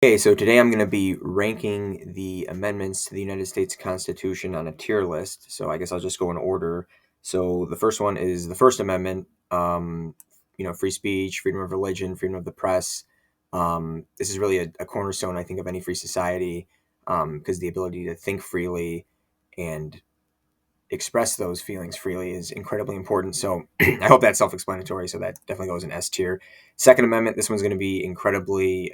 Okay, so today I'm going to be ranking the amendments to the United States Constitution on a tier list. So I guess I'll just go in order. So the first one is the First Amendment. Free speech, freedom of religion, freedom of the press. This is really a cornerstone, I think, of any free society, because the ability to think freely and express those feelings freely is incredibly important. So I hope that's self-explanatory. So that definitely goes in S tier. Second Amendment, this one's going to be incredibly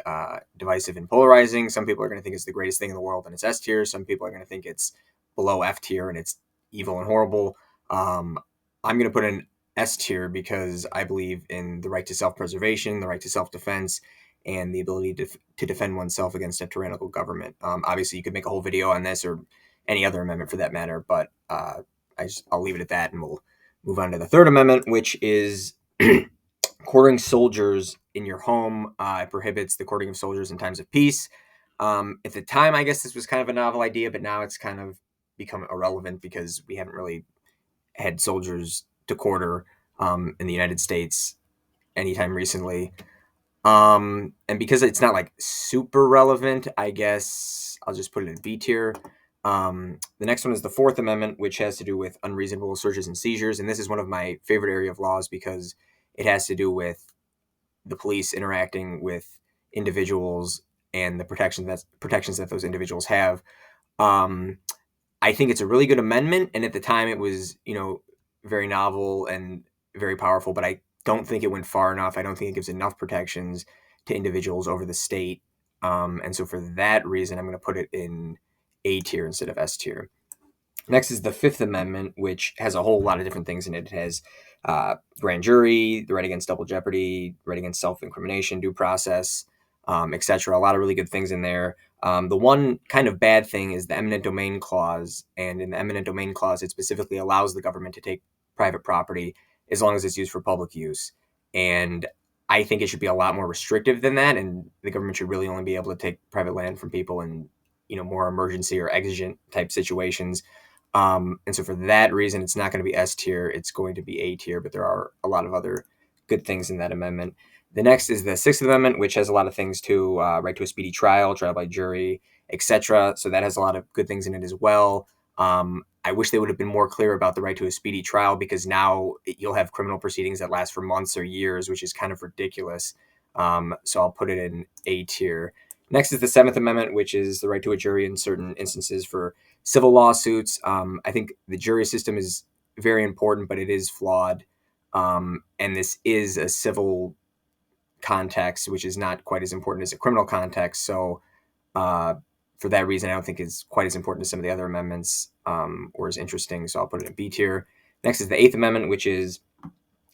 divisive and polarizing. Some people are going to think it's the greatest thing in the world and it's S tier. Some people are going to think it's below F tier and it's evil and horrible. I'm going to put an S tier because I believe in the right to self-preservation, the right to self-defense, and the ability to defend oneself against a tyrannical government. Obviously, you could make a whole video on this or any other amendment for that matter, but I'll leave it at that, and we'll move on to the Third Amendment, which is quartering soldiers in your home. It prohibits the quartering of soldiers in times of peace. At the time, I guess this was kind of a novel idea, but now it's kind of become irrelevant because we haven't really had soldiers to quarter in the United States anytime recently. And because it's not like super relevant, I guess I'll just put it in B tier. The next one is the Fourth Amendment, which has to do with unreasonable searches and seizures. And this is one of my favorite area of laws because it has to do with the police interacting with individuals and the protections that those individuals have. Um, I think it's a really good amendment, and at the time it was, very novel and very powerful, but I don't think it went far enough. I don't think it gives enough protections to individuals over the state. And so for that reason, I'm going to put it in A tier instead of S tier. Next is the Fifth Amendment, which has a whole lot of different things in it. It has grand jury, the right against double jeopardy, right against self-incrimination, due process, etc. A lot of really good things in there. The one kind of bad thing is the eminent domain clause. And in the eminent domain clause, it specifically allows the government to take private property as long as it's used for public use. And I think it should be a lot more restrictive than that. And the government should really only be able to take private land from people in, more emergency or exigent type situations. And so for that reason, it's not going to be S tier. It's going to be A tier, but there are a lot of other good things in that amendment. The next is the Sixth Amendment, which has a lot of things too, right to a speedy trial, trial by jury, etc. So that has a lot of good things in it as well. I wish they would have been more clear about the right to a speedy trial because now you'll have criminal proceedings that last for months or years, which is kind of ridiculous. So I'll put it in A tier. Next is the Seventh Amendment, which is the right to a jury in certain instances for civil lawsuits. I think the jury system is very important, but it is flawed. And this is a civil context, which is not quite as important as a criminal context. So, for that reason, I don't think it's quite as important as some of the other amendments or as interesting. So I'll put it in B tier. Next is the Eighth Amendment, which is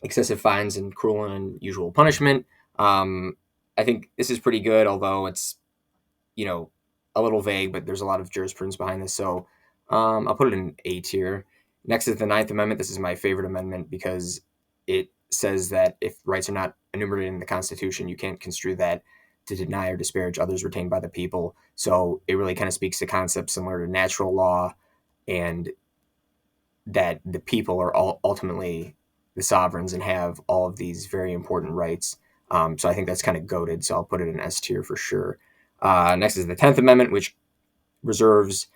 excessive fines and cruel and unusual punishment. I think this is pretty good, although it's you know, a little vague, but there's a lot of jurisprudence behind this. So I'll put it in A tier. Next is the Ninth Amendment. This is my favorite amendment because it says that if rights are not enumerated in the Constitution, you can't construe that to deny or disparage others retained by the people. So it really kind of speaks to concepts similar to natural law and that the people are all ultimately the sovereigns and have all of these very important rights. So I think that's kind of goated. So I'll put it in S tier for sure. Next is the 10th Amendment, which reserves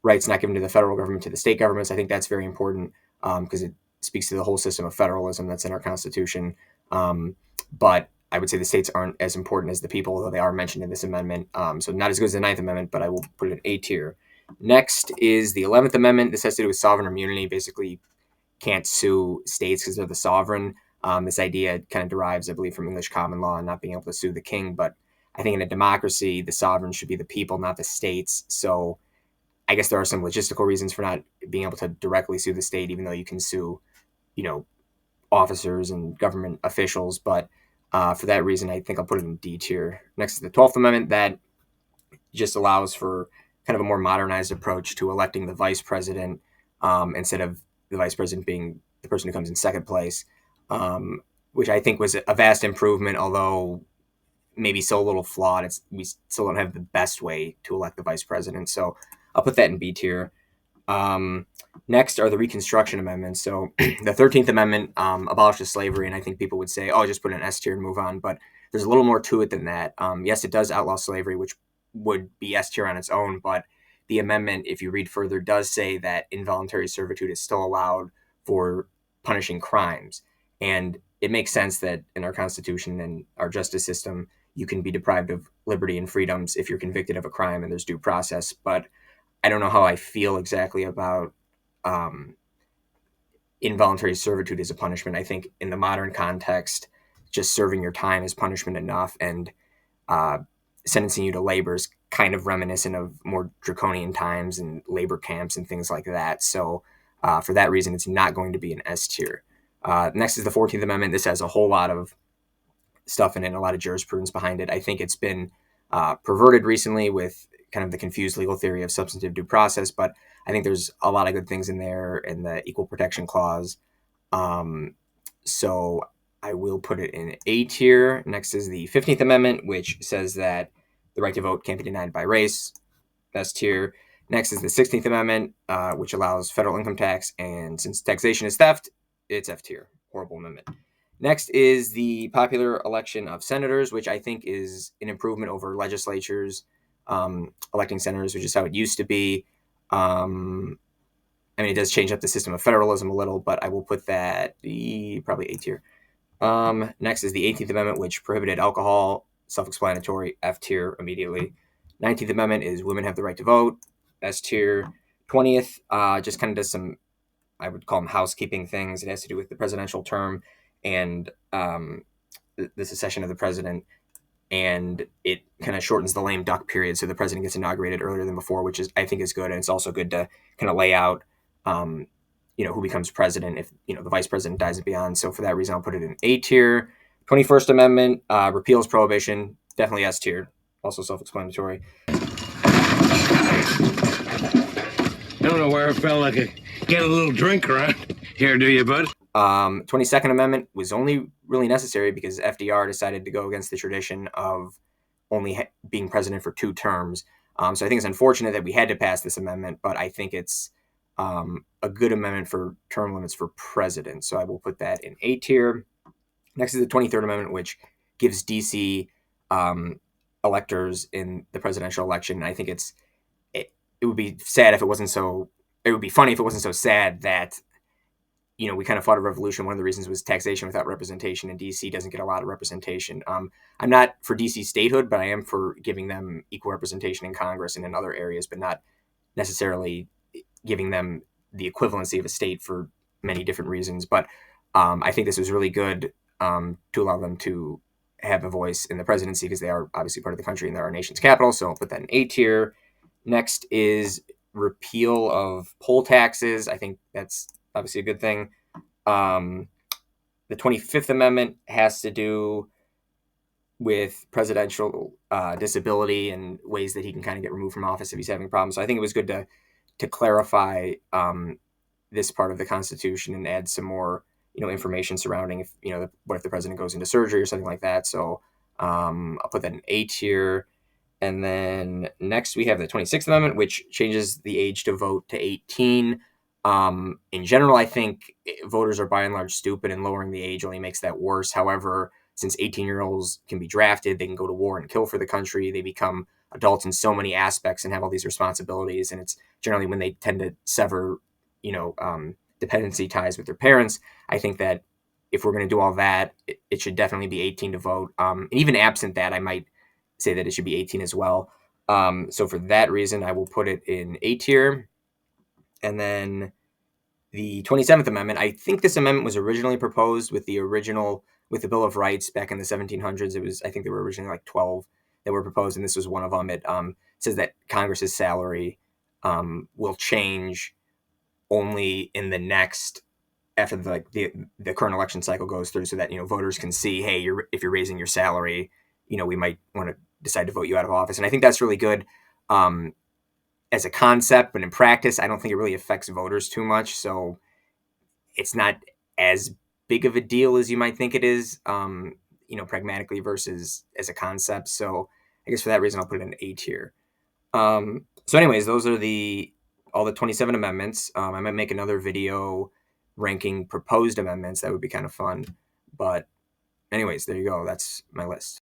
rights not given to the federal government to the state governments. I think that's very important because it speaks to the whole system of federalism that's in our Constitution. But I would say the states aren't as important as the people, although they are mentioned in this amendment. So not as good as the Ninth Amendment, but I will put it in A tier. Next is the 11th Amendment. This has to do with sovereign immunity. Basically, can't sue states because they're the sovereign. This idea kind of derives, I believe, from English common law and not being able to sue the king. But I think in a democracy, the sovereign should be the people, not the states. So I guess there are some logistical reasons for not being able to directly sue the state, even though you can sue, you know, officers and government officials. But for that reason, I think I'll put it in D tier. Next is the 12th Amendment that just allows for kind of a more modernized approach to electing the vice president instead of the vice president being the person who comes in second place, um, which I think was a vast improvement, although maybe still a little flawed. We still don't have the best way to elect the vice president. So I'll put that in B tier. Um, Next are the Reconstruction Amendments. So the 13th Amendment abolishes slavery, and I think people would say, oh, just put it in S tier and move on. But there's a little more to it than that. Yes, it does outlaw slavery, which would be S tier on its own, but the amendment, if you read further, does say that involuntary servitude is still allowed for punishing crimes. And it makes sense that in our Constitution and our justice system, you can be deprived of liberty and freedoms if you're convicted of a crime and there's due process. But I don't know how I feel exactly about um, involuntary servitude as a punishment. I think in the modern context, just serving your time is punishment enough, and uh, sentencing you to labor is kind of reminiscent of more draconian times and labor camps and things like that. So for that reason, it's not going to be an S tier. Next is the 14th Amendment. This has a whole lot of stuff in it, a lot of jurisprudence behind it. I think it's been perverted recently with kind of the confused legal theory of substantive due process, but I think there's a lot of good things in there in the Equal Protection Clause. Um, so I will put it in A tier. Next is the 15th Amendment, which says that the right to vote can't be denied by race. S tier. Next is the 16th Amendment, which allows federal income tax, and since taxation is theft, it's F tier. Horrible amendment. Next is the popular election of senators, which I think is an improvement over legislatures electing senators, which is how it used to be. I mean, it does change up the system of federalism a little, but I will put that probably A tier. Next is the 18th Amendment, which prohibited alcohol. Self-explanatory, F tier immediately. 19th Amendment is women have the right to vote, S tier. 20th, just kind of does some, I would call them housekeeping things. It has to do with the presidential term and the secession of the president, and it kind of shortens the lame duck period, so the president gets inaugurated earlier than before, which is I think is good, and it's also good to kind of lay out, um, who becomes president if the vice president dies and beyond. So for that reason, I'll put it in A tier. 21st Amendment repeals prohibition, definitely S tier, also self-explanatory. I don't know where I felt like I get a little drink around here, do you, bud? 22nd Amendment was only really necessary because FDR decided to go against the tradition of only being president for 2 terms. So I think it's unfortunate that we had to pass this amendment, but I think it's a good amendment for term limits for president. So I will put that in A tier. Next is the 23rd Amendment, which gives DC electors in the presidential election. I think it would be sad if it wasn't so. It would be funny if it wasn't so sad that we kind of fought a revolution. One of the reasons was taxation without representation, and DC doesn't get a lot of representation. I'm not for DC statehood, but I am for giving them equal representation in Congress and in other areas, but not necessarily giving them the equivalency of a state for many different reasons. But I think this was really good to allow them to have a voice in the presidency because they are obviously part of the country and they're our nation's capital. So I'll put that in A tier. Next is repeal of poll taxes. I think that's obviously a good thing. The 25th Amendment has to do with presidential disability and ways that he can kind of get removed from office if he's having problems. So I think it was good to clarify this part of the Constitution and add some more information surrounding if what if the president goes into surgery or something like that. So I'll put that in A tier. And then next we have the 26th Amendment, which changes the age to vote to 18. In general, I think voters are by and large stupid, and lowering the age only makes that worse. However, since 18-year-olds can be drafted, they can go to war and kill for the country. They become adults in so many aspects and have all these responsibilities. And it's generally when they tend to sever, dependency ties with their parents. I think that if we're going to do all that, it should definitely be 18 to vote. And even absent that, I might say that it should be 18 as well. So for that reason, I will put it in A tier. And then the 27th Amendment, I think this amendment was originally proposed with the Bill of Rights back in the 1700s. I think there were originally like 12 that were proposed, and this was one of them. It says that Congress's salary will change only in the next, after the current election cycle goes through, so that voters can see, hey, if you're raising your salary, we might want to decide to vote you out of office. And I think that's really good as a concept, but in practice, I don't think it really affects voters too much. So it's not as big of a deal as you might think it is, pragmatically versus as a concept. So I guess for that reason, I'll put it in A tier. So anyways, those are all the 27 amendments. I might make another video ranking proposed amendments. That would be kind of fun. But anyways, there you go. That's my list.